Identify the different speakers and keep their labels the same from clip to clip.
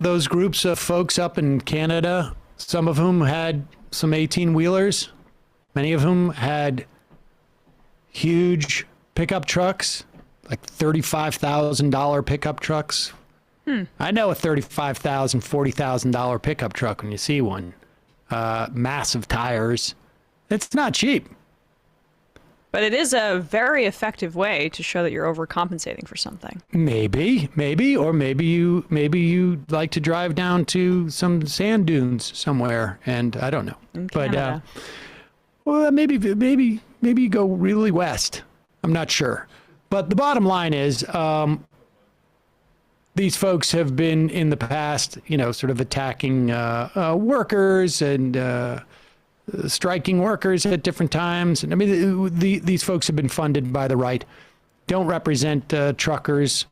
Speaker 1: those groups of folks up in Canada, some of whom had some 18-wheelers, many of whom had huge pickup trucks, like $35,000 pickup trucks. I know a $35,000, $40,000 pickup truck when you see one. Massive tires. It's not cheap.
Speaker 2: But it is a very effective way to show that you're overcompensating for something. Maybe,
Speaker 1: or maybe you like to drive down to some sand dunes somewhere, and I don't know.
Speaker 2: In Canada.
Speaker 1: Well, maybe you go really west. I'm not sure. But the bottom line is, these folks have been in the past, sort of attacking workers and striking workers at different times. And I mean, these folks have been funded by the right, don't represent truckers,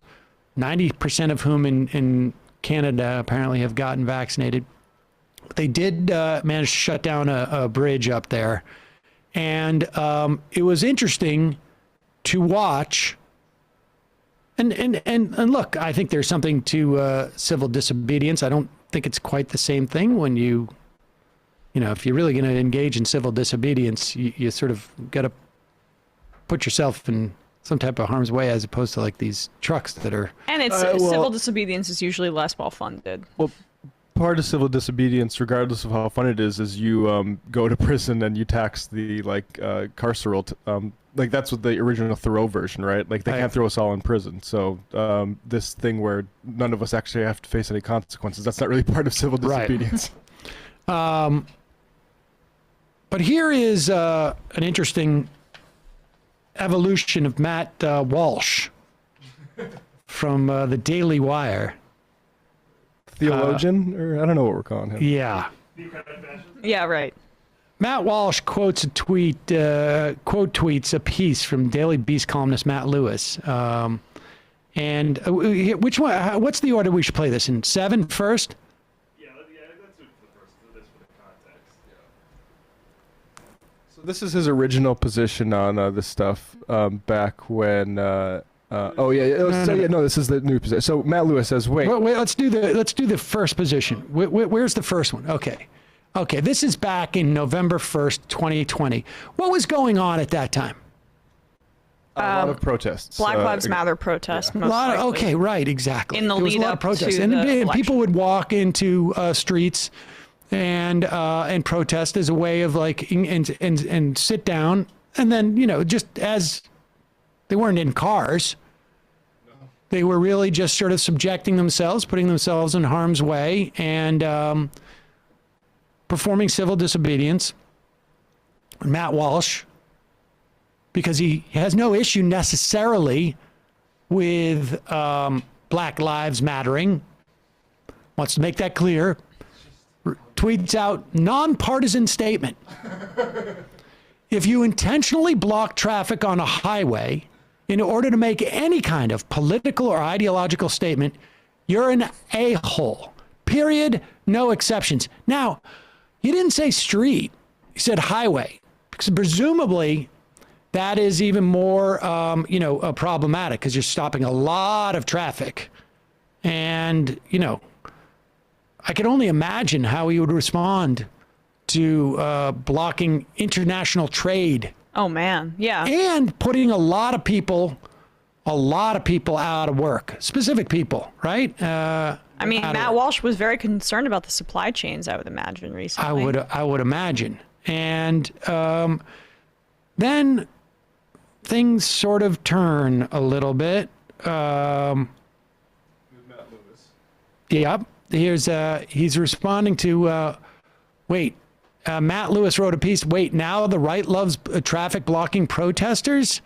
Speaker 1: 90% of whom in Canada apparently have gotten vaccinated. They did manage to shut down a bridge up there. And it was interesting to watch. And look, I think there's something to civil disobedience. I don't think it's quite the same thing when if you're really going to engage in civil disobedience, you sort of got to put yourself in some type of harm's way as opposed to like these trucks that are.
Speaker 2: And it's civil disobedience is usually less well funded.
Speaker 3: Well, part of civil disobedience, regardless of how fun it is you go to prison and you tax the carceral. That's what the original Thoreau version, right? Like they can't throw us all in prison. So this thing where none of us actually have to face any consequences, that's not really part of civil disobedience.
Speaker 1: Right. But here is an interesting evolution of Matt Walsh from the Daily Wire.
Speaker 3: Theologian, or I don't know what we're calling him.
Speaker 1: Yeah.
Speaker 2: Yeah, right.
Speaker 1: Matt Walsh quotes tweets a piece from Daily Beast columnist Matt Lewis. And which one? What's the order we should play this in? 7 first?
Speaker 4: Yeah, let's do it for the context. Yeah.
Speaker 3: So this is his original position on this stuff back when. This is the new position. So Matt Lewis says, wait,
Speaker 1: let's do the first position. Where's the first one? Okay, this is back in November 1st, 2020. What was going on at that time?
Speaker 3: A lot of protests.
Speaker 2: Black Lives Matter protests.
Speaker 1: Yeah. Okay, right, exactly.
Speaker 2: In the lead up to the
Speaker 1: and people would walk into streets and protest as a way of and sit down, and then just as they weren't in cars. They were really just sort of subjecting themselves, putting themselves in harm's way, and performing civil disobedience. Matt Walsh, because he has no issue necessarily with Black Lives Mattering, wants to make that clear, tweets out nonpartisan statement. If you intentionally block traffic on a highway in order to make any kind of political or ideological statement, you're an a-hole. Period. No exceptions. Now, he didn't say street. He said highway, because presumably that is even more, problematic because you're stopping a lot of traffic. And, I can only imagine how he would respond to blocking international trade.
Speaker 2: Oh, man. Yeah.
Speaker 1: And putting a lot of people out of work, specific people, right?
Speaker 2: Matt Walsh was very concerned about the supply chains, I would imagine, recently.
Speaker 1: I would imagine. And then things sort of turn a little bit.
Speaker 3: Matt Lewis.
Speaker 1: Yep. He's responding to, Matt Lewis wrote a piece, now the right loves traffic blocking protesters?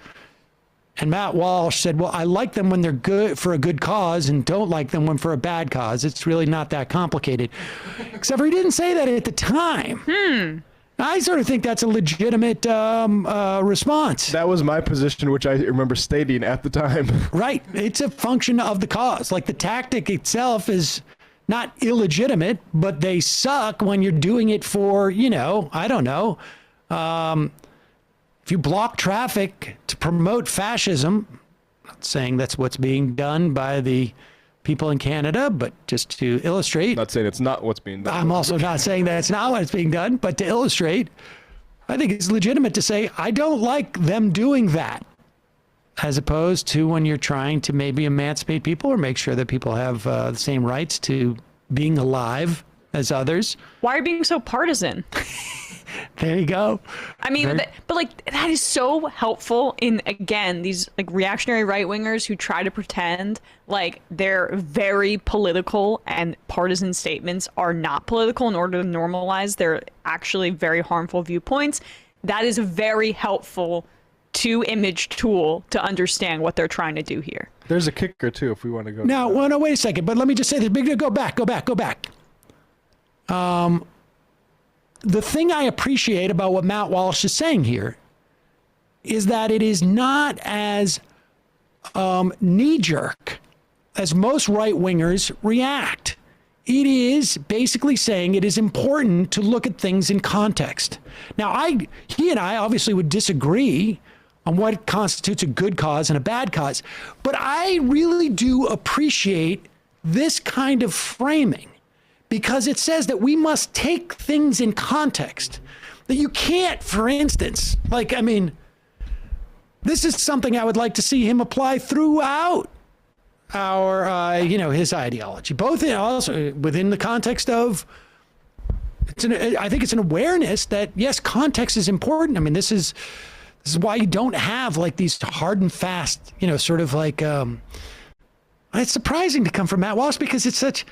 Speaker 1: And Matt Walsh said, well, I like them when they're good for a good cause and don't like them when for a bad cause. It's really not that complicated. Except for he didn't say that at the time. I sort of think that's a legitimate response.
Speaker 3: That was my position, which I remember stating at the time.
Speaker 1: Right. It's a function of the cause. Like the tactic itself is not illegitimate, but they suck when you're doing it for, I don't know. If you block traffic to promote fascism, I'm not saying that's what's being done by the people in Canada, but just to illustrate.
Speaker 3: Not saying it's not what's being done.
Speaker 1: I'm also not saying that it's not what's being done, but to illustrate, I think it's legitimate to say, I don't like them doing that, as opposed to when you're trying to maybe emancipate people or make sure that people have the same rights to being alive as others.
Speaker 2: Why are you being so partisan?
Speaker 1: There you go.
Speaker 2: I mean, but like that is so helpful in, again, these like reactionary right-wingers who try to pretend like their very political and partisan statements are not political in order to normalize their actually very harmful viewpoints. That is a very helpful two-image tool to understand what they're trying to do here.
Speaker 3: There's a kicker too, if we want to go.
Speaker 1: Now, well, no, wait a second, but let me just say this. Go back. The thing I appreciate about what Matt Walsh is saying here is that it is not as knee-jerk as most right-wingers react. It is basically saying it is important to look at things in context. Now, he and I obviously would disagree on what constitutes a good cause and a bad cause, but I really do appreciate this kind of framing, because it says that we must take things in context. That you can't, for instance, this is something I would like to see him apply throughout our, his ideology, both also within the context of, I think it's an awareness that, yes, context is important. I mean, this is why you don't have like these hard and fast, sort of like, it's surprising to come from Matt Walsh because it's such,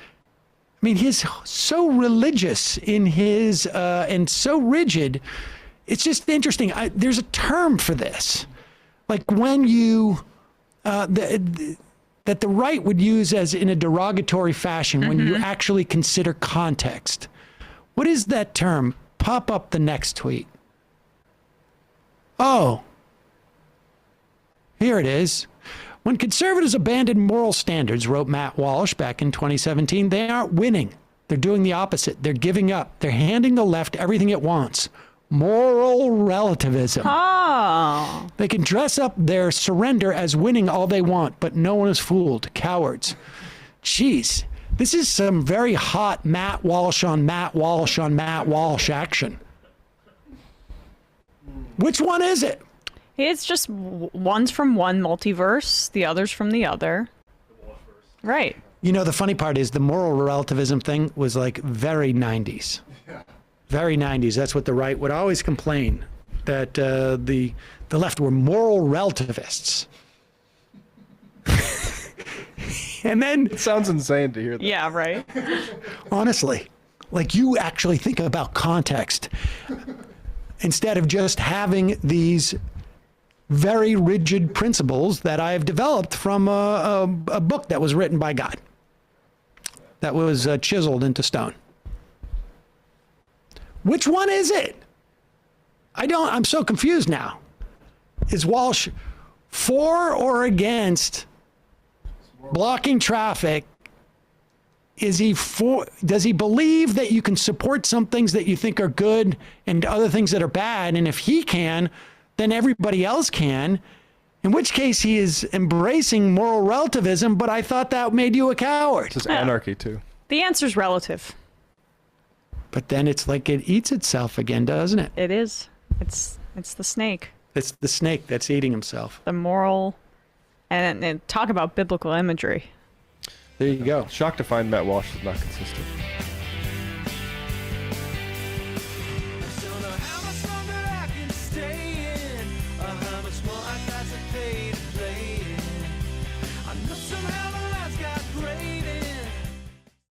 Speaker 1: he's so religious in his, and so rigid. It's just interesting. There's a term for this. Like when you, that the right would use as in a derogatory fashion when you actually consider context. What is that term? Pop up the next tweet. Oh, here it is. When conservatives abandon moral standards, wrote Matt Walsh back in 2017, they aren't winning. They're doing the opposite. They're giving up. They're handing the left everything it wants. Moral relativism.
Speaker 2: Oh.
Speaker 1: They can dress up their surrender as winning all they want, but no one is fooled. Cowards. Jeez, this is some very hot Matt Walsh on Matt Walsh on Matt Walsh action. Which one is it?
Speaker 2: It's just one's from one multiverse, the other's from the other. Right.
Speaker 1: The funny part is the moral relativism thing was like very 90s. Very 90s. That's what the right would always complain, that the left were moral relativists. And then...
Speaker 3: It sounds insane to hear that.
Speaker 2: Yeah, right.
Speaker 1: Honestly, like you actually think about context instead of just having these very rigid principles that I have developed from a book that was written by God, that was chiseled into stone. Which one is it? I'm so confused now. Is Walsh for or against blocking traffic? Is he for? Does he believe that you can support some things that you think are good and other things that are bad? And if he can, then everybody else can. In which case he is embracing moral relativism, but I thought that made you a coward.
Speaker 3: This is anarchy too.
Speaker 2: The answer's relative.
Speaker 1: But then it's like it eats itself again, doesn't it?
Speaker 2: It is. It's the snake.
Speaker 1: It's the snake that's eating himself.
Speaker 2: The moral, and talk about biblical imagery.
Speaker 1: There you go.
Speaker 3: Shocked to find Matt Walsh is not consistent.